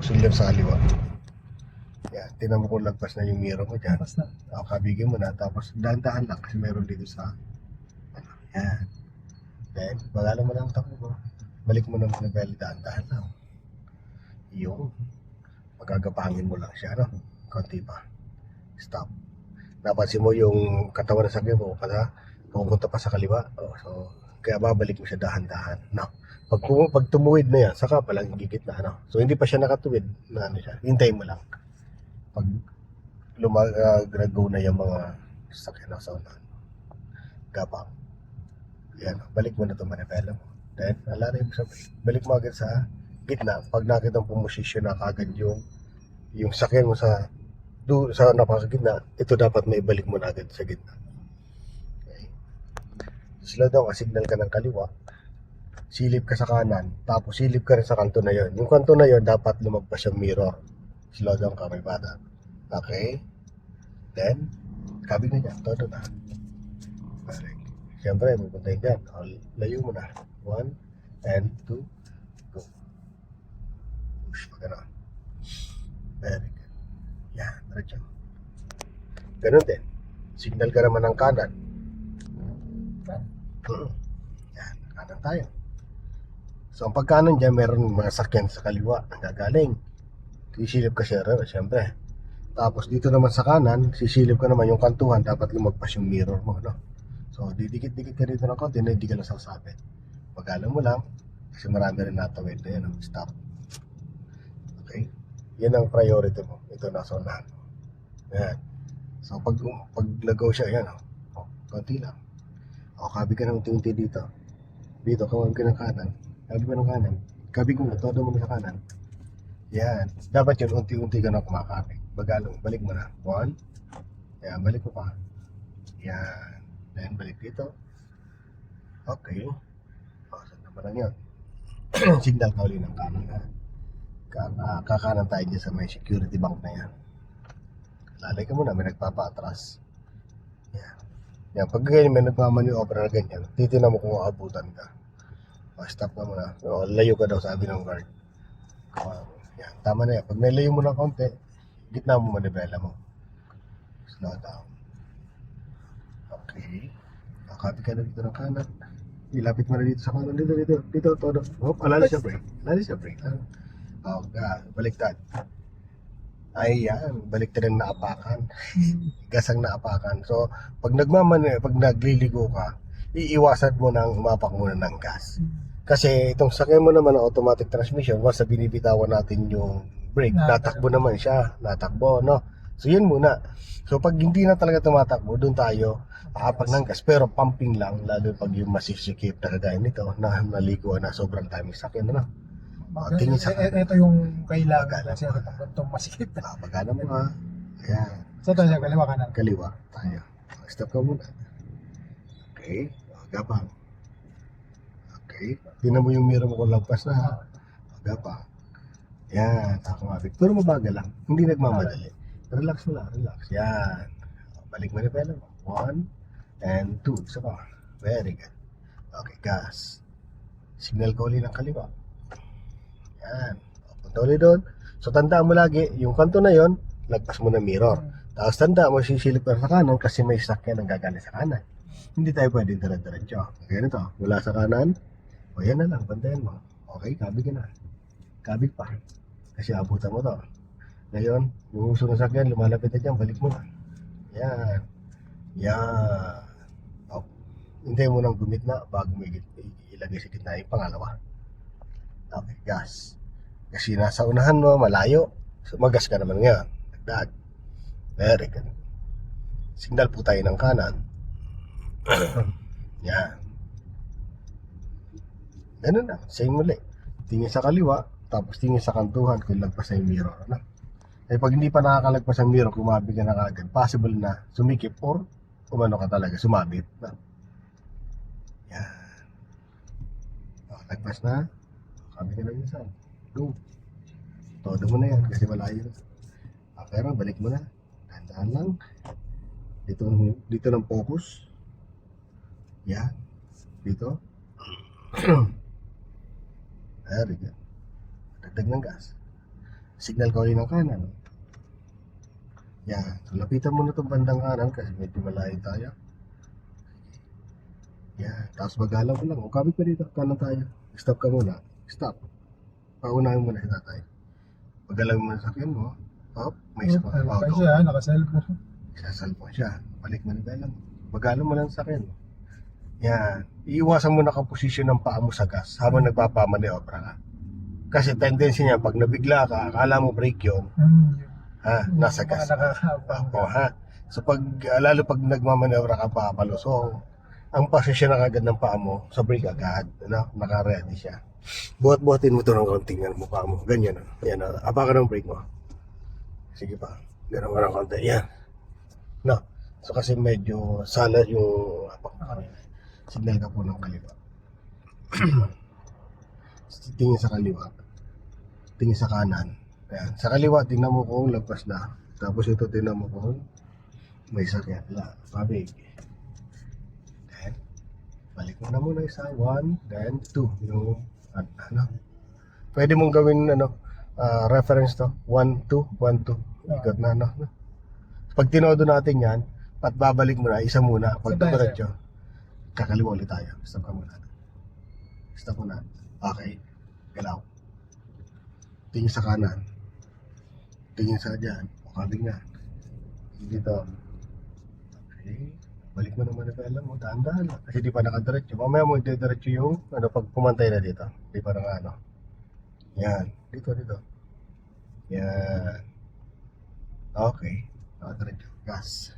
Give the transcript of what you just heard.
Sulyap sa kaliwa. Yan, tinan mo kung lagpas na yung mirror mo dyan. Tapos na. Kabigin mo na, tapos dahan-dahan lang kasi meron dito sa yan. Then, bagalan mo lang ang takbo mo. Balik mo naman ng belly, dahan-dahan lang. Yung, magagapangin mo lang siya, no? Konti pa. Stop. Napansin mo yung katawan ng sakyan mo, pupunta pa sa kaliwa. Oh, so, kaya babalik mo siya dahan-dahan, no? Pag tumuwid na yan, saka pa lang gigit na, no? So, hindi pa siya nakatuwid na ano siya. Hintayin mo lang. Pag lumag-go na yung mga sakyan na sa unahan. Gapang. Yan, balik mo na ito manipela mo. Then, alalay mo sa brake. Balik mo agad sa gitna. Pag nakita mo pumosisyon na kagad yung sakyan mo sa napakagitna, ito dapat may balik mo na agad sa gitna. Okay. Slow down ka, signal ka ng kaliwa. Silip ka sa kanan, tapos silip ka rin sa kanto na yon. Yung kanto na yon dapat lumagpas yung mirror. Slow down ka, may bata. Okay? Then, kabig na niya, todo na. Correct. Siyempre, pupuntahin dyan. Layo mo na. 1 and 2, go. Push pa gano'n. Very good. Yan, diretso. Ganun din. Signal ka naman ng kanan. Yan, kanan tayo. So, ang pagkanan dyan, meron mga sakyan sa kaliwa ang gagaling. Sisilip ka siya, siyempre. Tapos dito naman sa kanan, sisilip ka naman yung kantuhan, dapat lumagpas yung mirror mo, no? So, didikit-dikit ka dito ng konti na hindi ka lang sasabit. Pag-alam mo lang, kasi marami rin natawid na yan, stop. Okay? Yan ang priority mo. Ito nasa unahan mo. Yan. So, pag nag-go siya, yan, oh, konti lang. Kabig ka ng unti-unti dito. Dito, kawag ka ng kanan. Kabig ka ng kanan. Kabig mo na, todo mo na sa kanan. Yan. Dapat yun, unti-unti ka na kumakabig. Balik mo na. 1. Yan, balik mo pa. Yan. Then, balik dito. Okay. Saan naman lang yun? Signal ka uli ng kanan. Kakanan tayo dyan sa may security bank na yan. Lalay ka muna, may nagpapa-atras. Yan. Yan, pag ganyan may nagmamaneuver na ganyan, titignan mo kung aabutan ka. Stop ka muna. Layo ka daw, sabi ng guard. Yan, tama na yan. Pag nalayo mo ng konti, gitna mo manibela mo. Slow down. Okay. Copy ka na dito ng kanan. Ilapit mo na dito sa kanan. Dito, todo. Alala siya break. Baliktad. Ayan, baliktad ang naapakan. Gasang naapakan. So, pag nagliligo ka, iiwasan mo nang umapak muna ng gas. Kasi itong sakyan mo naman na automatic transmission, once na binibitawan natin yung brake, natakbo naman siya. Natakbo, no? So, yun muna. So, pag hindi na talaga tumatakbo, doon tayo aapak ng gas. Pero pumping lang, lalo pag yung masisikip na kagaya nito, na naligo na sobrang daming sakyan, ano? Tingin sa Ito yung kailangan kasi itong masikip. Pagana mo ha. Ayan. So tayo kaliwa kanan. Kaliwa tayo. Stop ka muna. Okay. Gapang. Okay. Tingnan mo yung mirror mo kung lagpas na ha. Gapang. Yan. Takumabik. Pero mabagal lang. Hindi nagmamadali. Relax mo lang. Relax. Yan. Balik mo na pala mo. 1 and 2. Isa pa. Very good. Okay. Gas. Signal ko ulit ng kaliwa. Yan. Punta ulit doon. So, tandaan mo lagi, yung kanto na yon, lagpas mo na mirror. Tapos tandaan mo, sisilip ka sa kanan kasi may sakyan ang gagaling sa kanan. Hindi tayo pwedeng diretso. Ganito, mula sa kanan, o yan na lang, bantayan mo. Okay, kabig na. Kabig pa. Kasi abutan mo to. Ngayon, yung uso ng sakyan, lumalapit na dyan, balik mo na. Yan. Yan. O, hintayin mo nang gumitna bago mo ilagay sa gitna yung pangalawa. Okay, gas. Kasi nasa unahan mo, malayo. So, magas ka naman ngayon. Dagdag. Very good. Signal po tayo ng kanan. Yan. Ganun na. Same muli. Tingin sa kaliwa, tapos tingin sa kantuhan kung lagpas na yung mirror. Ano? Eh, pag hindi pa nakakalagpas ang mirror, kumabig ka na kagad. Possible na sumikip or umano ka talaga, sumabit. No? Yan. Lagpas na. Kami ka na minsan. Go. Todo mo na yan kasi malayo na. Pero balik mo na. Dahan-dahan lang. Dito ng focus. Yan. Dito. Very good. Dagdag ng gas. Signal ka ulit ng kanan. Yan. So, lapitan mo na itong bandang kanan kasi medyo malayo tayo. Yan. Tapos magalang ko lang. O, kabit ka dito. Kanan tayo. Stop ka muna. Stop. Paunahin mo na si tatay. Pagalawin mo na sa akin mo. Hop. May isa pa. Ano pa Auto. siya, nakaselfon. Sasalpon siya. Balik mo na galang. Magalang mo lang sa akin. Yan. Iiwasan mo na kaposisyon ng paa mo sa gas habang nagpapamaniobra ka. Kasi tendency niya, pag nabigla ka, akala mo brake yun, ha, nasa gas. Opo, ha. So lalo pag nagmamaniobra ka pa, palusong, ang posisyon na kagad ng paa mo, sa brake agad, ano, naka-ready siya. Buhat-buhatin mo ito ng konting ano, mukha mo, ganyan, ano. Yan, apakan ng brake mo. Sige pa, gano'n ka ng konti, yan. No, so kasi medyo salat yung apak na kanina. Signal ka po ng kaliwa. Tingin sa kaliwa. Tingin sa kanan. Ayan. Sa kaliwa, tingnan mo kung lagpas na. Tapos ito, tingnan mo kung may sakyan. Wala. Pabig. Then, balik mo na muna isa. 1, then 2. Yung, ano. Pwede mong gawin, reference to. 1, 2, 1, 2. Ikot na, ano. Pag tinodo natin yan, at babalik mo na, isa muna. Pag dumiretso, kakaliwa ulit tayo. Stop ka muna. Stop muna. Okay. Galaw. Tingin sa kanan. Tingin sa dyan. Kabig na. Dito. Okay. Balik mo naman na alam mo. Dahan-dahan lang. Kasi di pa nakadiretso. Mamaya mo diretso yung pag pumantay na dito. Di pa nga Yan. Dito. Yan. Okay. Nakadiretso. Gas.